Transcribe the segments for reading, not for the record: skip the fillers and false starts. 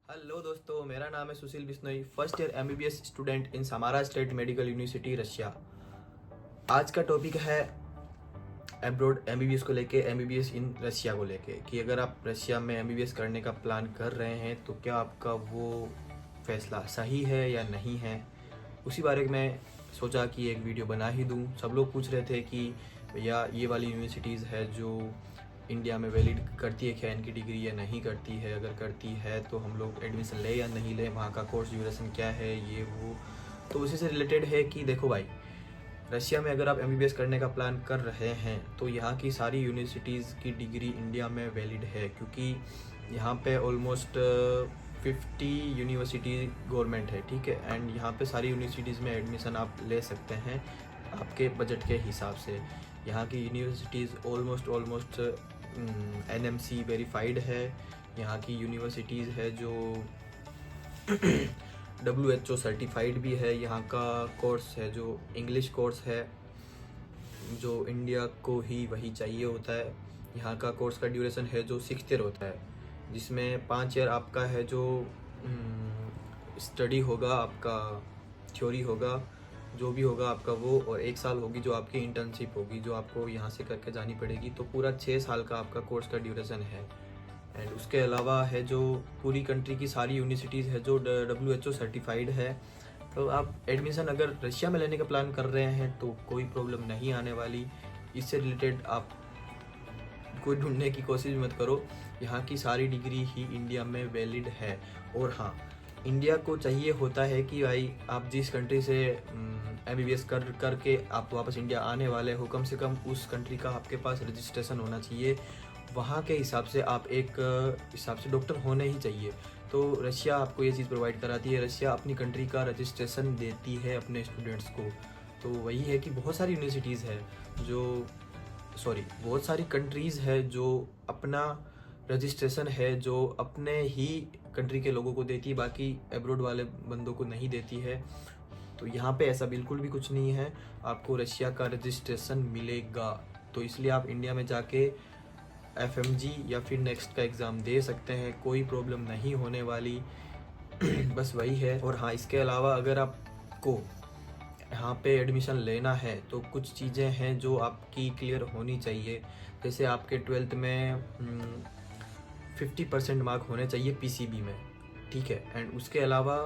Hello दोस्तों, मेरा नाम है Sushil Bishnoi, first year MBBS student in Samara State Medical University Russia. आज का टॉपिक है एब्रॉड एमबीबीएस को लेके, एमबीबीएस इन रशिया को लेके कि अगर आप रशिया में एमबीबीएस करने का प्लान कर रहे हैं तो क्या आपका वो फैसला सही है या नहीं है। उसी बारे में सोचा कि एक वीडियो बना ही दूं। सब लोग पूछ रहे थे कि भैया ये वाली यूनिवर्सिटीज़ है जो इंडिया में वैलिड करती है क्या इनकी डिग्री या नहीं करती है, अगर करती है तो हम लोग एडमिशन ले या नहीं ले, वहाँ का कोर्स ड्यूरेशन क्या है, ये वो। तो उसी से रिलेटेड है कि देखो भाई, रशिया में अगर आप एमबीबीएस करने का प्लान कर रहे हैं तो यहाँ की सारी यूनिवर्सिटीज़ की डिग्री इंडिया में वैलिड है, क्योंकि यहाँ पे ऑलमोस्ट 50 यूनिवर्सिटी गवर्नमेंट है, ठीक है। एंड यहाँ पे सारी यूनिवर्सिटीज़ में एडमिशन आप ले सकते हैं आपके बजट के हिसाब से। यहाँ की यूनिवर्सिटीज़ ऑलमोस्ट एनएमसी वेरीफाइड है। यहाँ की यूनिवर्सिटीज़ है जो WHO सर्टिफाइड भी है। यहाँ का कोर्स है जो इंग्लिश कोर्स है, जो इंडिया को ही वही चाहिए होता है। यहाँ का कोर्स का ड्यूरेशन है जो 6 ईयर होता है, जिसमें 5 ईयर आपका है जो स्टडी होगा, आपका थ्योरी होगा, जो भी होगा आपका वो, और 1 साल होगी जो आपकी इंटर्नशिप होगी, जो आपको यहाँ से करके जानी पड़ेगी। तो पूरा 6 साल का आपका कोर्स का ड्यूरेशन है। एंड उसके अलावा है जो पूरी कंट्री की सारी यूनिवर्सिटीज़ है जो WHO सर्टिफाइड है। तो आप एडमिशन अगर रशिया में लेने का प्लान कर रहे हैं तो कोई प्रॉब्लम नहीं आने वाली। इससे रिलेटेड आप कोई ढूंढने की कोशिश मत करो, यहाँ की सारी डिग्री ही इंडिया में वैलिड है। और हाँ, इंडिया को चाहिए होता है कि भाई आप जिस कंट्री से एमबीबीएस करके आप वापस इंडिया आने वाले हो, कम से कम उस कंट्री का आपके पास रजिस्ट्रेशन होना चाहिए। वहाँ के हिसाब से आप एक हिसाब से डॉक्टर होने ही चाहिए। तो रशिया आपको ये चीज़ प्रोवाइड कराती है, रशिया अपनी कंट्री का रजिस्ट्रेशन देती है अपने स्टूडेंट्स को। तो वही है कि बहुत सारी यूनिवर्सिटीज़ है जो बहुत सारी कंट्रीज़ है जो अपना रजिस्ट्रेशन है जो अपने ही कंट्री के लोगों को देती है, बाकी एब्रॉड वाले बंदों को नहीं देती है। तो यहाँ पे ऐसा बिल्कुल भी कुछ नहीं है, आपको रशिया का रजिस्ट्रेशन मिलेगा। तो इसलिए आप इंडिया में जाके FMG या फिर नेक्स्ट का एग्ज़ाम दे सकते हैं, कोई प्रॉब्लम नहीं होने वाली। बस वही है। और हाँ, इसके अलावा अगर आपको यहाँ पे एडमिशन लेना है तो कुछ चीज़ें हैं जो आपकी क्लियर होनी चाहिए। जैसे आपके 12th में 50% मार्क होने चाहिए PCB में, ठीक है। एंड उसके अलावा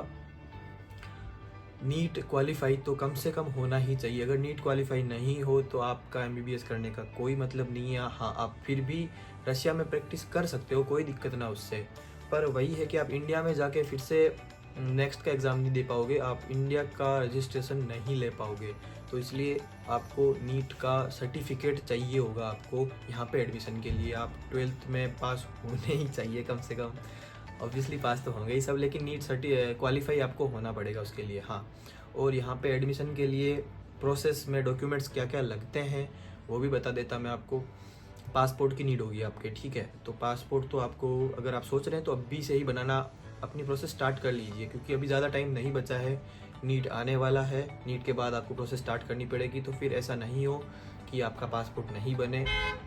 नीट क्वालिफाई तो कम से कम होना ही चाहिए। अगर नीट क्वालिफाई नहीं हो तो आपका एमबीबीएस करने का कोई मतलब नहीं है। हाँ, आप फिर भी रशिया में प्रैक्टिस कर सकते हो, कोई दिक्कत ना उससे। पर वही है कि आप इंडिया में जाके फिर से नेक्स्ट का एग्ज़ाम नहीं दे पाओगे, आप इंडिया का रजिस्ट्रेशन नहीं ले पाओगे। तो इसलिए आपको नीट का सर्टिफिकेट चाहिए होगा आपको यहाँ पे एडमिशन के लिए। आप 12th में पास होने ही चाहिए कम से कम। ऑब्वियसली पास तो होंगे ही सब, लेकिन नीट क्वालिफाई आपको होना पड़ेगा उसके लिए। हाँ, और यहाँ पे एडमिशन के लिए प्रोसेस में डॉक्यूमेंट्स क्या क्या लगते हैं वो भी बता देता मैं आपको। पासपोर्ट की नीड होगी आपके, ठीक है। तो पासपोर्ट तो आपको, अगर आप सोच रहे हैं तो अभी से ही बनाना अपनी प्रोसेस स्टार्ट कर लीजिए, क्योंकि अभी ज़्यादा टाइम नहीं बचा है। नीट आने वाला है, नीट के बाद आपको प्रोसेस स्टार्ट करनी पड़ेगी। तो फिर ऐसा नहीं हो कि आपका पासपोर्ट नहीं बने,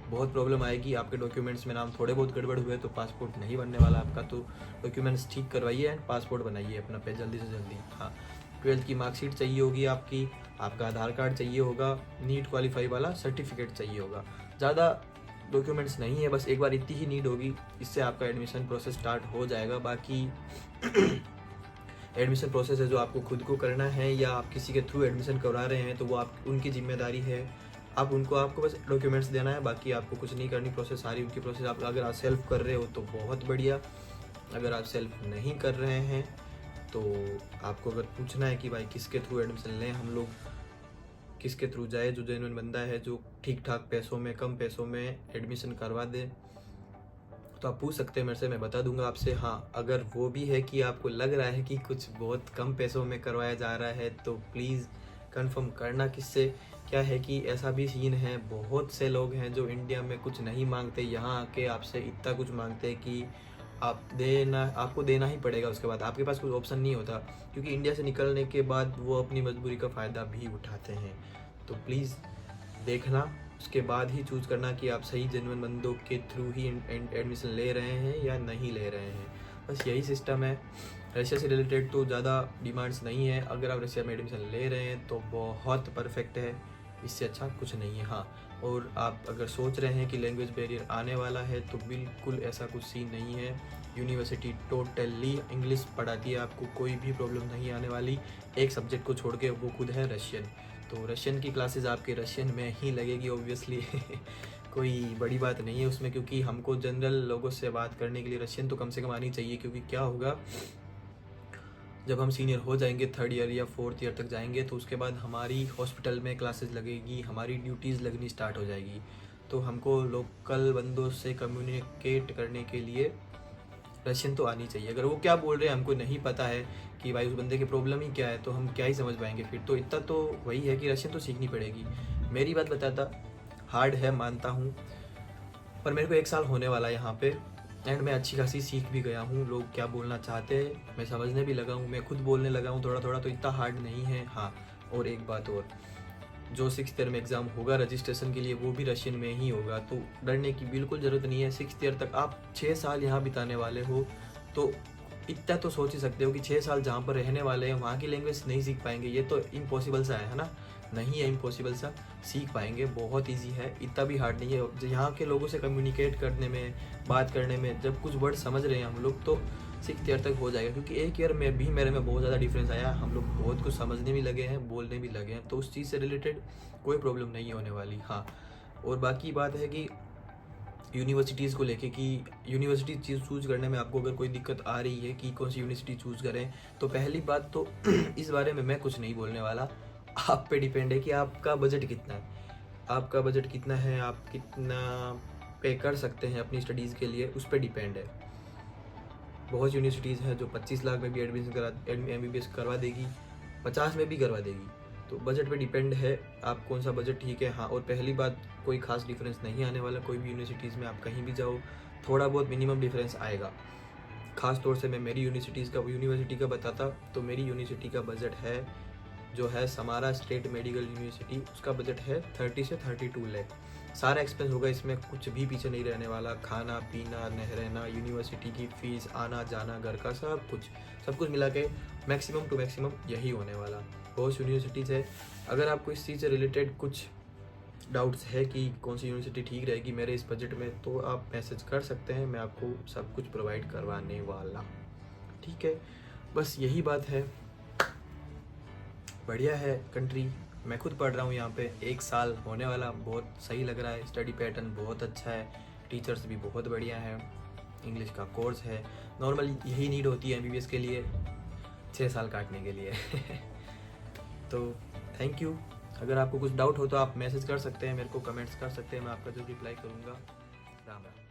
बहुत प्रॉब्लम आएगी। आपके डॉक्यूमेंट्स में नाम थोड़े बहुत गड़बड़ हुए तो पासपोर्ट नहीं बनने वाला आपका। तो डॉक्यूमेंट्स ठीक करवाइए एंड पासपोर्ट बनाइए अपना पे जल्दी से जल्दी। हाँ, 12th की मार्कशीट चाहिए होगी आपकी, आपका आधार कार्ड चाहिए होगा, नीट क्वालिफाई वाला सर्टिफिकेट चाहिए होगा। ज़्यादा डॉक्यूमेंट्स नहीं है, बस एक बार इतनी ही नीड होगी, इससे आपका एडमिशन प्रोसेस स्टार्ट हो जाएगा। बाकी एडमिशन प्रोसेस है जो आपको खुद को करना है या आप किसी के थ्रू एडमिशन करवा रहे हैं तो वो आप उनकी जिम्मेदारी है। आपको बस डॉक्यूमेंट्स देना है, बाकी आपको कुछ नहीं करनी। प्रोसेस सारी उनकी प्रोसेस। आप अगर आप सेल्फ कर रहे हो तो बहुत बढ़िया, अगर आप सेल्फ नहीं कर रहे हैं तो आपको अगर पूछना है कि भाई किसके थ्रू एडमिशन लें हम लोग, किसके थ्रू जाए, जो जेन्युइन बंदा है जो ठीक ठाक पैसों में, कम पैसों में एडमिशन करवा दे, तो आप पूछ सकते हैं मेरे से, मैं बता दूंगा आपसे। हाँ, अगर वो भी है कि आपको लग रहा है कि कुछ बहुत कम पैसों में करवाया जा रहा है तो प्लीज़ कंफर्म करना किससे। क्या है कि ऐसा भी सीन है, बहुत से लोग हैं जो इंडिया में कुछ नहीं मांगते, यहाँ आके आपसे इतना कुछ मांगते हैं कि आपको देना ही पड़ेगा। उसके बाद आपके पास कुछ ऑप्शन नहीं होता, क्योंकि इंडिया से निकलने के बाद वो अपनी मजबूरी का फ़ायदा भी उठाते हैं। तो प्लीज़ देखना, उसके बाद ही चूज़ करना कि आप सही जेन्युइन बंदों के थ्रू ही एडमिशन ले रहे हैं या नहीं ले रहे हैं। बस यही सिस्टम है। रशिया से रिलेटेड तो ज़्यादा डिमांड्स नहीं है। अगर आप रशिया में एडमिशन ले रहे हैं तो बहुत परफेक्ट है, इससे अच्छा कुछ नहीं है। हाँ, और आप अगर सोच रहे हैं कि लैंग्वेज बैरियर आने वाला है तो बिल्कुल ऐसा कुछ सीन नहीं है। यूनिवर्सिटी टोटली इंग्लिश पढ़ाती है, आपको कोई भी प्रॉब्लम नहीं आने वाली। एक सब्जेक्ट को छोड़ के, वो खुद है रशियन। तो रशियन की क्लासेस आपके रशियन में ही लगेगी ऑब्वियसली। कोई बड़ी बात नहीं है उसमें, क्योंकि हमको जनरल लोगों से बात करने के लिए रशियन तो कम से कम आनी चाहिए। क्योंकि क्या होगा, जब हम सीनियर हो जाएंगे, 3rd ईयर या 4th ईयर तक जाएंगे, तो उसके बाद हमारी हॉस्पिटल में क्लासेस लगेगी, हमारी ड्यूटीज़ लगनी स्टार्ट हो जाएगी। तो हमको लोकल बंदों से कम्युनिकेट करने के लिए रशियन तो आनी चाहिए। अगर वो क्या बोल रहे हैं हमको नहीं पता है कि भाई उस बंदे की प्रॉब्लम ही क्या है, तो हम क्या ही समझ पाएंगे फिर। तो इतना तो वही है कि रशियन तो सीखनी पड़ेगी। मेरी बात बताता, हार्ड है मानता हूँ, पर मेरे को 1 साल होने वाला है यहाँ पे, एंड मैं अच्छी खासी सीख भी गया हूँ। लोग क्या बोलना चाहते हैं मैं समझने भी लगा हूँ, मैं खुद बोलने लगा हूँ थोड़ा थोड़ा, तो इतना हार्ड नहीं है। हाँ, और एक बात और, जो 6th ईयर में एग्ज़ाम होगा रजिस्ट्रेशन के लिए, वो भी रशियन में ही होगा। तो डरने की बिल्कुल ज़रूरत नहीं है। 6th ईयर तक आप 6 साल यहाँ बिताने वाले हो, तो इतना तो सोच ही सकते हो कि 6 साल जहाँ पर रहने वाले हैं वहाँ की लैंग्वेज नहीं सीख पाएंगे, ये तो इम्पॉसिबल सा है ना। नहीं है इम्पॉसिबल सा, सीख पाएंगे, बहुत इजी है, इतना भी हार्ड नहीं है। यहाँ के लोगों से कम्युनिकेट करने में, बात करने में, जब कुछ वर्ड समझ रहे हैं हम लोग तो 6th ईयर तक हो जाएगा। क्योंकि 1 ईयर में भी मेरे में बहुत ज़्यादा डिफरेंस आया, हम लोग बहुत कुछ समझने भी लगे हैं, बोलने भी लगे हैं, तो उस चीज़ से रिलेटेड कोई प्रॉब्लम नहीं होने वाली। हाँ, और बाकी बात है कि यूनिवर्सिटीज़ को लेके, कि यूनिवर्सिटी चीज़ चूज़ करने में आपको अगर कोई दिक्कत आ रही है कि कौन सी यूनिवर्सिटी चूज़ करें, तो पहली बात तो इस बारे में मैं कुछ नहीं बोलने वाला। आप पे डिपेंड है कि आपका बजट कितना है, आपका बजट कितना है, आप कितना पे कर सकते हैं अपनी स्टडीज़ के लिए, उस पर डिपेंड है। बहुत यूनिवर्सिटीज़ हैं जो 25 लाख में भी एडमिशन करा MBBS करवा देगी, 50 में भी करवा देगी। तो बजट पे डिपेंड है आप कौन सा बजट ठीक है। हाँ, और पहली बात, कोई खास डिफरेंस नहीं आने वाला कोई भी यूनिवर्सिटीज़ में, आप कहीं भी जाओ थोड़ा बहुत मिनिमम डिफरेंस आएगा। ख़ास तौर से मैं मेरी यूनिवर्सिटी का बताता, तो मेरी यूनिवर्सिटी का बजट है, जो है समारा स्टेट मेडिकल यूनिवर्सिटी, उसका बजट है 30 से 32 लाख। सारा एक्सपेंस होगा इसमें, कुछ भी पीछे नहीं रहने वाला। खाना पीना, रहना, यूनिवर्सिटी की फ़ीस, आना जाना, घर का सब कुछ मिला के मैक्सिमम टू मैक्सिमम यही होने वाला। बहुत यूनिवर्सिटीज़ है। अगर आपको इस चीज़ से रिलेटेड कुछ डाउट्स है कि कौन सी यूनिवर्सिटी ठीक रहेगी मेरे इस बजट में, तो आप मैसेज कर सकते हैं, मैं आपको सब कुछ प्रोवाइड करवाने वाला। ठीक है, बस यही बात है। बढ़िया है कंट्री, मैं खुद पढ़ रहा हूँ यहाँ पे, 1 साल होने वाला, बहुत सही लग रहा है। स्टडी पैटर्न बहुत अच्छा है, टीचर्स भी बहुत बढ़िया है, इंग्लिश का कोर्स है। नॉर्मली यही नीड होती है MBBS के लिए, 6 साल काटने के लिए। तो थैंक यू। अगर आपको कुछ डाउट हो तो आप मैसेज कर सकते हैं मेरे को, कमेंट्स कर सकते हैं, मैं आपका जो रिप्लाई करूँगा। राम राम।